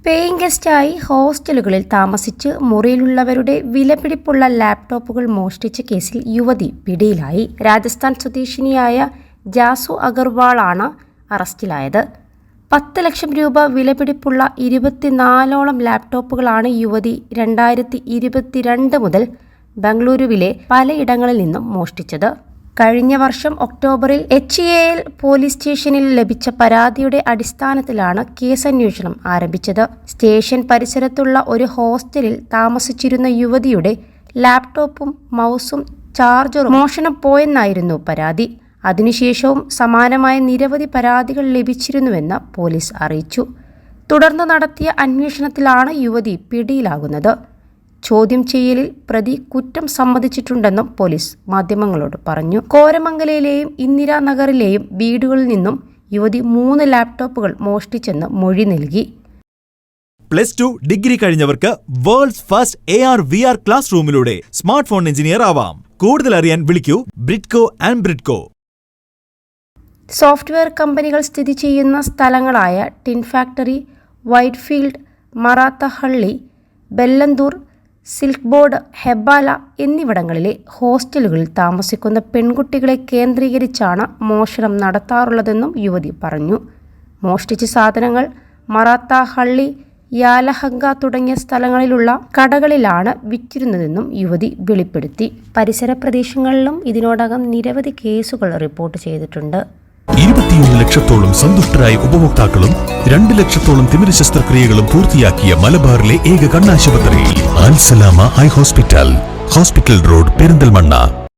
Paying ഗസ്റ്റായി ഹോസ്റ്റലുകളിൽ താമസിച്ച് മുറിയിലുള്ളവരുടെ വിലപിടിപ്പുള്ള ലാപ്ടോപ്പുകൾ മോഷ്ടിച്ച കേസിൽ യുവതി പിടിയിലായി. രാജസ്ഥാൻ സ്വദേശിനിയായ ജാസു അഗർവാളാണ് അറസ്റ്റിലായത്. 10 ലക്ഷം രൂപ വിലപിടിപ്പുള്ള 24ഓളം ലാപ്ടോപ്പുകളാണ് യുവതി 2022 മുതൽ ബംഗളൂരുവിലെ പലയിടങ്ങളിൽ നിന്നും മോഷ്ടിച്ചത്. കഴിഞ്ഞ വർഷം ഒക്ടോബറിൽ HAL പോലീസ് സ്റ്റേഷനിൽ ലഭിച്ച പരാതിയുടെ അടിസ്ഥാനത്തിലാണ് കേസന്വേഷണം ആരംഭിച്ചത്. സ്റ്റേഷൻ പരിസരത്തുള്ള ഒരു ഹോസ്റ്റലിൽ താമസിച്ചിരുന്ന യുവതിയുടെ ലാപ്ടോപ്പും മൗസും ചാർജറും മോഷണം പോയെന്നായിരുന്നു പരാതി. അതിനുശേഷവും സമാനമായ നിരവധി പരാതികൾ ലഭിച്ചിരുന്നുവെന്ന് പോലീസ് അറിയിച്ചു. തുടർന്ന് നടത്തിയ അന്വേഷണത്തിലാണ് യുവതി പിടിയിലാകുന്നത്. ചോദ്യം ചെയ്യലിൽ പ്രതി കുറ്റം സമ്മതിച്ചിട്ടുണ്ടെന്നും പോലീസ് മാധ്യമങ്ങളോട് പറഞ്ഞു. കോരമംഗലയിലെയും ഇന്ദിരാനഗറിലെയും വീടുകളിൽ നിന്നും യുവതി 3 ലാപ്ടോപ്പുകൾ മോഷ്ടിച്ചെന്ന് മൊഴി നൽകി. +2 ഡിഗ്രി കഴിഞ്ഞവർക്ക് വേൾഡ്സ് ഫസ്റ്റ് AR/VR ക്ലാസ് റൂമിലൂടെ സ്മാർട്ട് ഫോൺ എഞ്ചിനീയർ ആവാം. കൂടുതൽ അറിയാൻ വിളിക്കൂ ബ്രിഡ്കോ ആൻഡ് ബ്രിഡ്കോ. സോഫ്റ്റ്വെയർ കമ്പനികൾ സ്ഥിതി ചെയ്യുന്ന സ്ഥലങ്ങളായ Tin Factory, Whitefield, Marathahalli, Bellandur, Silk Board, Hebbal എന്നിവിടങ്ങളിലെ ഹോസ്റ്റലുകളിൽ താമസിക്കുന്ന പെൺകുട്ടികളെ കേന്ദ്രീകരിച്ചാണ് മോഷണം നടത്താറുള്ളതെന്നും യുവതി പറഞ്ഞു. മോഷ്ടിച്ച സാധനങ്ങൾ മറാത്തഹള്ളി, യാലഹങ്ക തുടങ്ങിയ സ്ഥലങ്ങളിലുള്ള കടകളിലാണ് വിറ്റിരുന്നതെന്നും യുവതി വെളിപ്പെടുത്തി. പരിസര പ്രദേശങ്ങളിലും ഇതിനോടകം നിരവധി കേസുകൾ റിപ്പോർട്ട് ചെയ്തിട്ടുണ്ട്. 21 ലക്ഷത്തോളം സന്തുഷ്ടരായ ഉപഭോക്താക്കളും 2 ലക്ഷത്തോളം തിമിര ശസ്ത്രക്രിയകളും പൂർത്തിയാക്കിയ മലബാറിലെ ഏക കണ്ണാശുപത്രി അൽ സലാമ ഹൈ ഹോസ്പിറ്റൽ റോഡ്, പെരിന്തൽമണ്ണ.